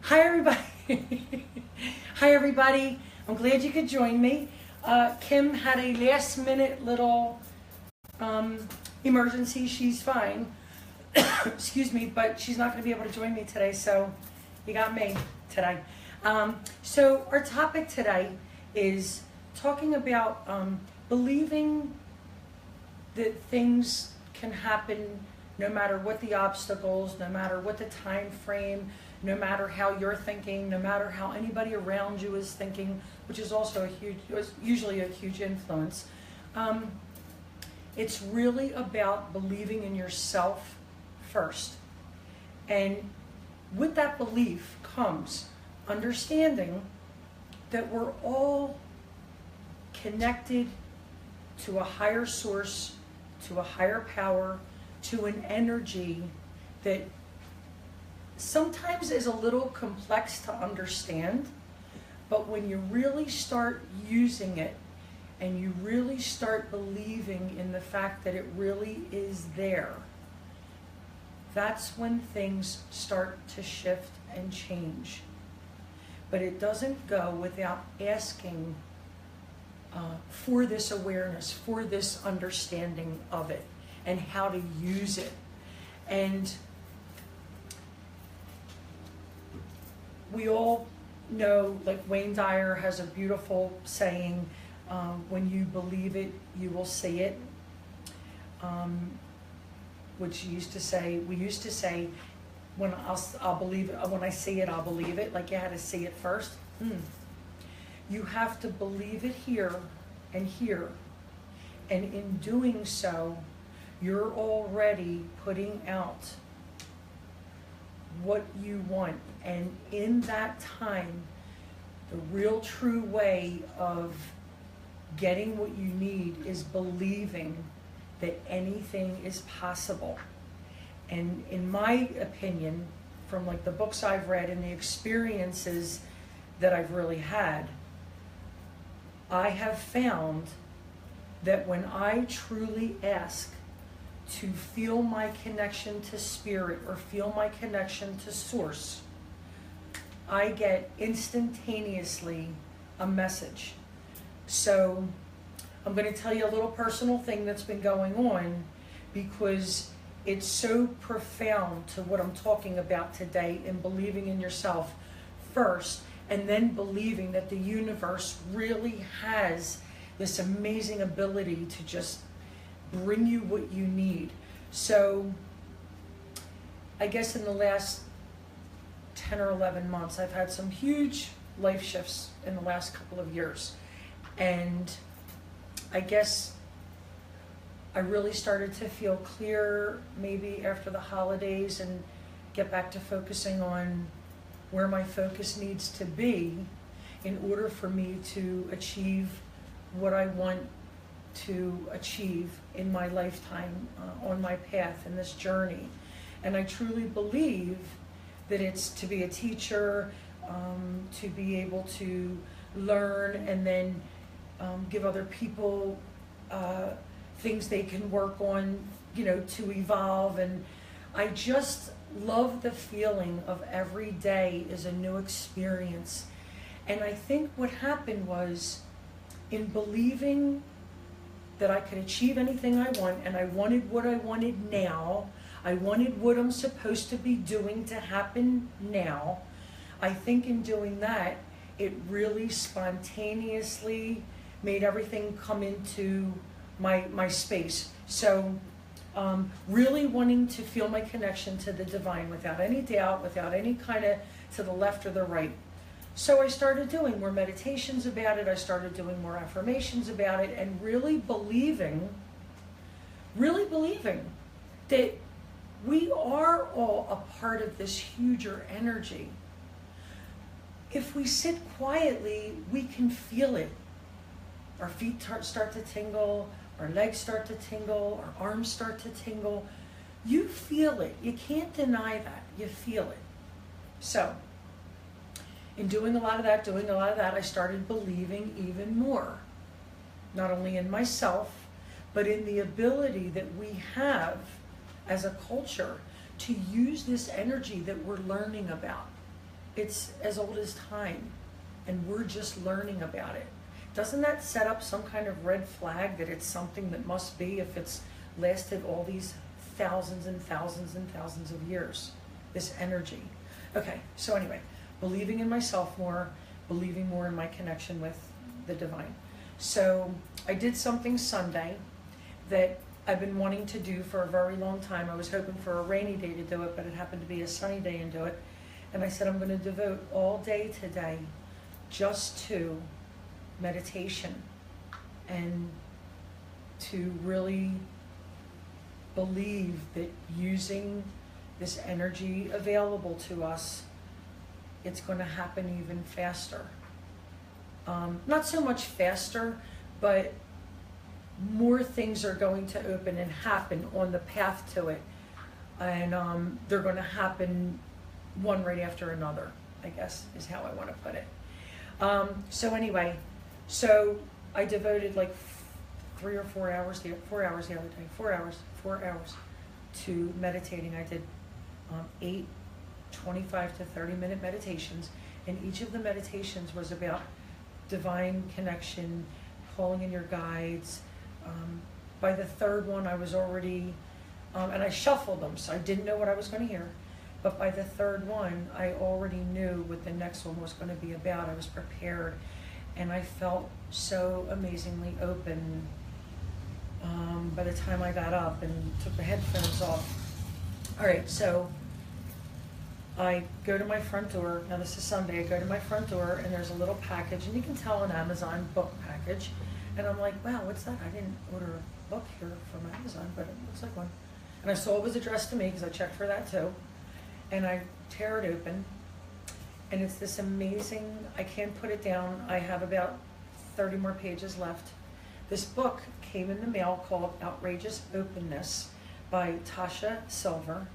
Hi everybody. Hi everybody. I'm glad you could join me. Kim had a last minute little emergency. She's fine. Excuse me, but she's not going to be able to join me today, so you got me today. So our topic today is talking about believing that things can happen no matter what the obstacles, no matter what the time frame, no matter how you're thinking, no matter how anybody around you is thinking, which is also usually a huge influence. It's really about believing in yourself first. And with that belief comes understanding that we're all connected to a higher source, to a higher power, to an energy that sometimes is a little complex to understand, but when you really start using it and you really start believing in the fact that it really is there, that's when things start to shift and change. But it doesn't go without asking for this awareness, for this understanding of it, and how to use it. And we all know, like Wayne Dyer has a beautiful saying, when you believe it, you will see it. Which we used to say, when I'll believe it, when I see it, I'll believe it. Like you had to see it first. You have to believe it here and here. And in doing so, you're already putting out what you want. And in that time, the real true way of getting what you need is believing that anything is possible. And in my opinion, from like the books I've read and the experiences that I've really had, I have found that when I truly ask to feel my connection to spirit or feel my connection to source, I get instantaneously a message. So I'm going to tell you a little personal thing that's been going on, because it's so profound to what I'm talking about today, in believing in yourself first, and then believing that the universe really has this amazing ability to just bring you what you need. So I guess in the last 10 or 11 months, I've had some huge life shifts in the last couple of years. And I guess I really started to feel clear maybe after the holidays and get back to focusing on where my focus needs to be in order for me to achieve what I want to achieve in my lifetime, on my path in this journey. And I truly believe that it's to be a teacher, to be able to learn and then give other people things they can work on, to evolve. And I just love the feeling of every day is a new experience. And I think what happened was, in believing that I could achieve anything I want, and I wanted what I wanted now, I wanted what I'm supposed to be doing to happen now, I think in doing that, it really spontaneously made everything come into my space. So really wanting to feel my connection to the divine without any doubt, without any kind of to the left or the right. So I started doing more meditations about it. I started doing more affirmations about it, and really believing that we are all a part of this huger energy. If we sit quietly, we can feel it. Our feet start to tingle, our legs start to tingle, our arms start to tingle. You feel it. You can't deny that. You feel it. So, in doing a lot of that, I started believing even more. Not only in myself, but in the ability that we have as a culture to use this energy that we're learning about. it's as old as time, and we're just learning about it. Doesn't that set up some kind of red flag that it's something that must be if it's lasted all these thousands and thousands and thousands of years, this energy? Okay, so anyway, believing in myself more, believing more in my connection with the divine. So I did something Sunday that I've been wanting to do for a very long time. I was hoping for a rainy day to do it, but it happened to be a sunny day and do it. And I said, I'm going to devote all day today just to meditation and to really believe that using this energy available to us, it's going to happen even faster. Not so much faster, but more things are going to open and happen on the path to it. And they're going to happen one right after another, I guess is how I want to put it. So anyway, so I devoted like 3 or 4 hours, 4 hours the other day, 4 hours to meditating. I did 8 25 to 30-minute meditations, and each of the meditations was about divine connection, calling in your guides. By the third one, I was already, and I shuffled them, so I didn't know what I was going to hear. But by the third one, I already knew what the next one was going to be about. I was prepared, and I felt so amazingly open by the time I got up and took the headphones off. All right, so I go to my front door. Now this is Sunday. I go to my front door, and there's a little package, and you can tell an Amazon book package. And I'm like, wow, what's that? I didn't order a book here from Amazon, but it looks like one. And I saw it was addressed to me because I checked for that too. And I tear it open, and it's this amazing, I can't put it down. I have about 30 more pages left. This book came in the mail called Outrageous Openness by Tasha Silver,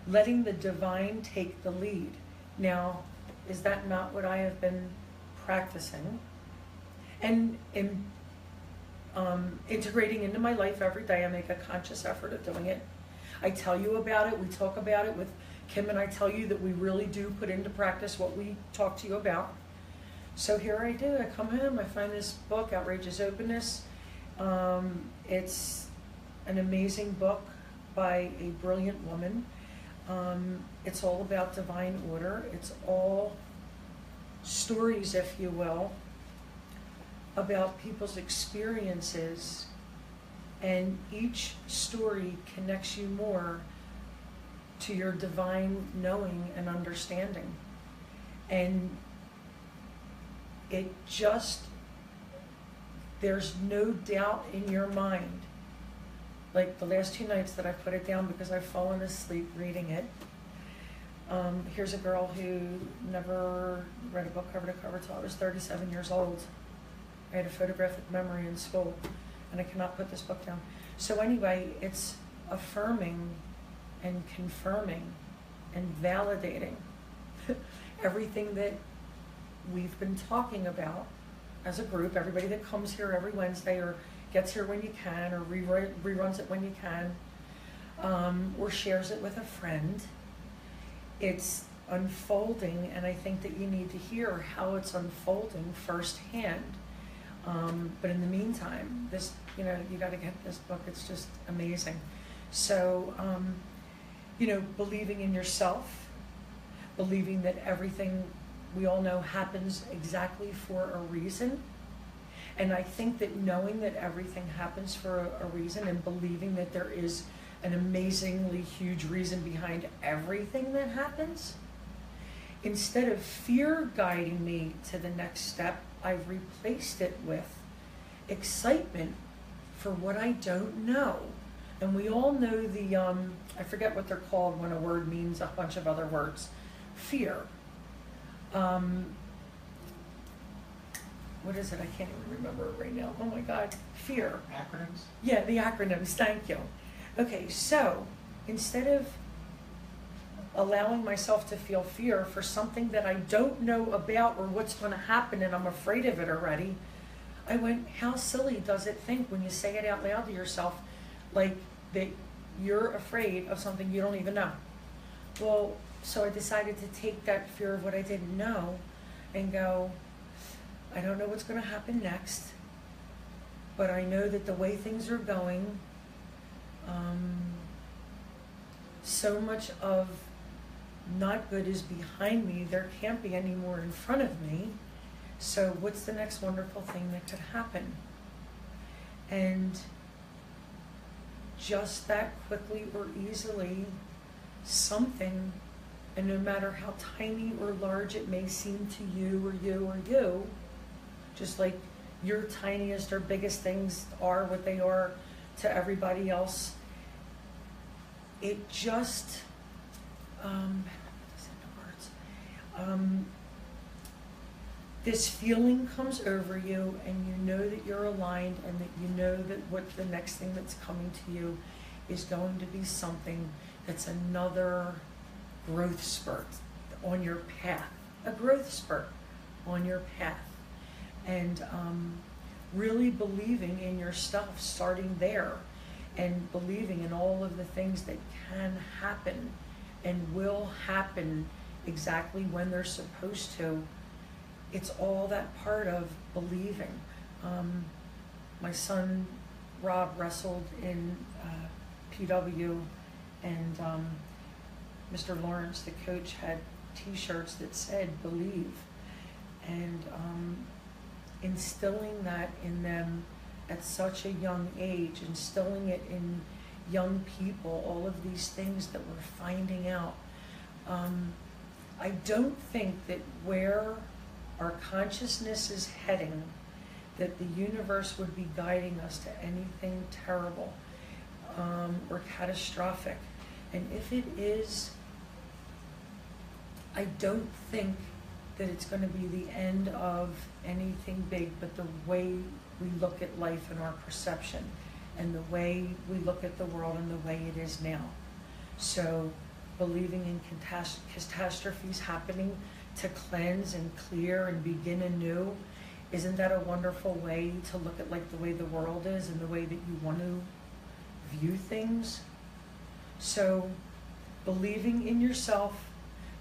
Letting the Divine Take the Lead. Now, is that not what I have been practicing and integrating into my life every day? I make a conscious effort of doing it. I tell you about it. We talk about it with Kim, and I tell you that we really do put into practice what we talk to you about. So here I do. I come home, I find this book, Outrageous Openness. It's an amazing book by a brilliant woman. It's all about divine order. It's all stories, if you will, about people's experiences, and each story connects you more to your divine knowing and understanding. And it just, there's no doubt in your mind. Like the last 2 nights that I put it down because I've fallen asleep reading it. Here's a girl who never read a book cover to cover till I was 37 years old. I had a photographic memory in school, and I cannot put this book down. So anyway, it's affirming and confirming and validating everything that we've been talking about as a group. Everybody that comes here every Wednesday or gets here when you can, or reruns it when you can, or shares it with a friend. It's unfolding, and I think that you need to hear how it's unfolding firsthand. But in the meantime, this, you got to get this book. It's just amazing. So, believing in yourself, believing that everything we all know happens exactly for a reason. And I think that knowing that everything happens for a reason, and believing that there is an amazingly huge reason behind everything that happens, instead of fear guiding me to the next step, I've replaced it with excitement for what I don't know. And we all know the, I forget what they're called when a word means a bunch of other words. Fear. What is it? I can't even remember it right now. Oh my God. Fear. Acronyms? Yeah, the acronyms. Thank you. Okay, so instead of allowing myself to feel fear for something that I don't know about or what's going to happen and I'm afraid of it already, I went, how silly does it think when you say it out loud to yourself, like that you're afraid of something you don't even know? Well, So I decided to take that fear of what I didn't know and go, I don't know what's going to happen next, but I know that the way things are going, so much of not good is behind me. There can't be any more in front of me. So what's the next wonderful thing that could happen? And just that quickly or easily, something, and no matter how tiny or large it may seem to you or you or you, just like your tiniest or biggest things are what they are to everybody else, it just, this feeling comes over you, and you know that you're aligned, and that you know that what the next thing that's coming to you is going to be something that's another growth spurt on your path, a growth spurt on your path. And really believing in your stuff, starting there, and believing in all of the things that can happen and will happen exactly when they're supposed to. It's all that part of believing. My son Rob wrestled in PW, and Mr. Lawrence, the coach, had t-shirts that said believe, and instilling that in them at such a young age, instilling it in young people, all of these things that we're finding out. I don't think that where our consciousness is heading, that the universe would be guiding us to anything terrible or catastrophic. And if it is, I don't think that it's going to be the end of anything big, but the way we look at life and our perception, and the way we look at the world and the way it is now. So believing in catastrophes happening to cleanse and clear and begin anew, isn't that a wonderful way to look at like the way the world is and the way that you want to view things? So believing in yourself,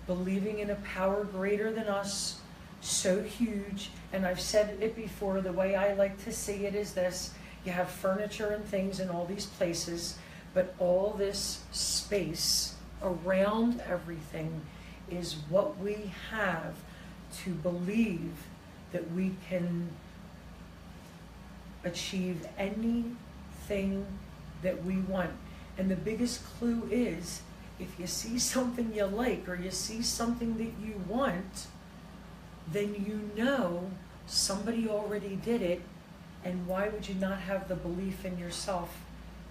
believing in a power greater than us, so huge. And I've said it before, the way I like to see it is this: you have furniture and things in all these places, but all this space around everything is what we have to believe that we can achieve anything that we want. And the biggest clue is, if you see something you like or you see something that you want, then you know somebody already did it, and why would you not have the belief in yourself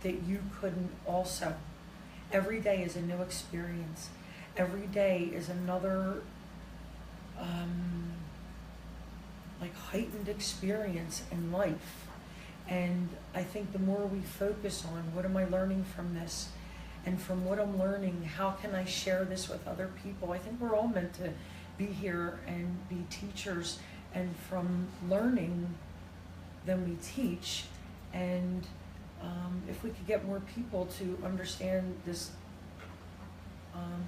that you couldn't also? Every day is a new experience. Every day is another like heightened experience in life. And I think the more we focus on what am I learning from this, and from what I'm learning, how can I share this with other people? I think we're all meant to be here and be teachers, and from learning, then we teach. And if we could get more people to understand this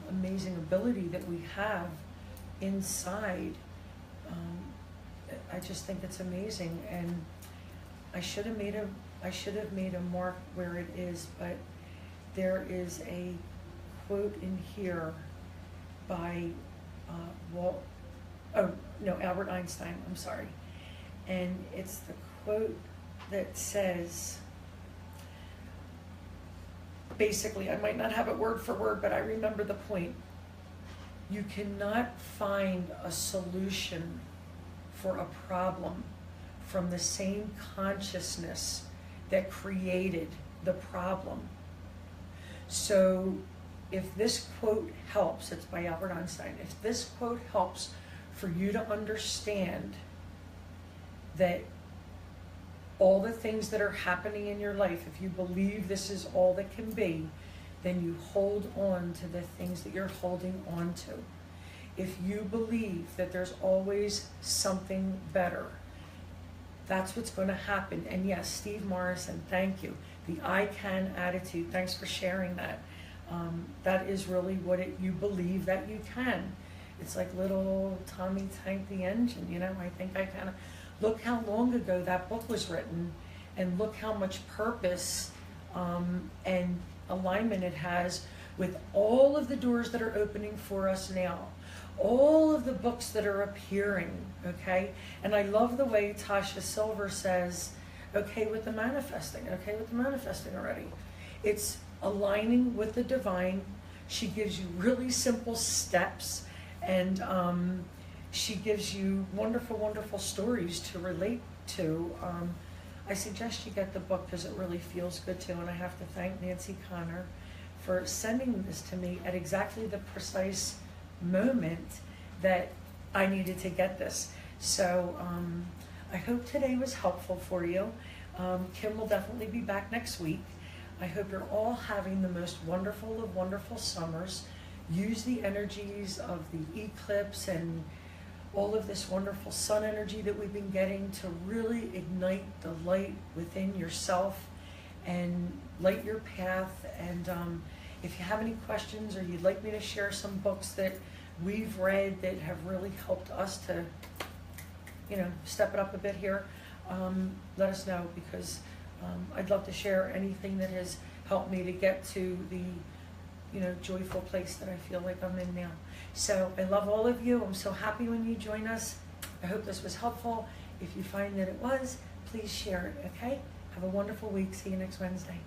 amazing ability that we have inside, I just think it's amazing. And I should have made a mark where it is, but there is a quote in here by Albert Einstein, I'm sorry. And it's the quote that says, basically, I might not have it word for word, but I remember the point. You cannot find a solution for a problem from the same consciousness that created the problem. So if this quote helps, it's by Albert Einstein, if this quote helps for you to understand that all the things that are happening in your life, if you believe this is all that can be, then you hold on to the things that you're holding on to. If you believe that there's always something better, that's what's going to happen. And yes, Steve Morrison, thank you. The I can attitude, thanks for sharing that. That is really what you believe that you can. It's like little Tommy Tank the Engine, you know. I think I kind of, look how long ago that book was written, and look how much purpose and alignment it has with all of the doors that are opening for us now, all of the books that are appearing, okay? And I love the way Tasha Silver says, okay with the manifesting already. It's aligning with the divine. She gives you really simple steps, and she gives you wonderful, wonderful stories to relate to. I suggest you get the book because it really feels good too, and I have to thank Nancy Connor for sending this to me at exactly the precise moment that I needed to get this. So I hope today was helpful for you. Kim will definitely be back next week. I hope you're all having the most wonderful of wonderful summers. Use the energies of the eclipse and all of this wonderful sun energy that we've been getting to really ignite the light within yourself and light your path. And if you have any questions, or you'd like me to share some books that we've read that have really helped us to, you know, step it up a bit here, let us know, because I'd love to share anything that has helped me to get to the, you know, joyful place that I feel like I'm in now. So I love all of you. I'm so happy when you join us. I hope this was helpful. If you find that it was, please share it, okay? Have a wonderful week. See you next Wednesday.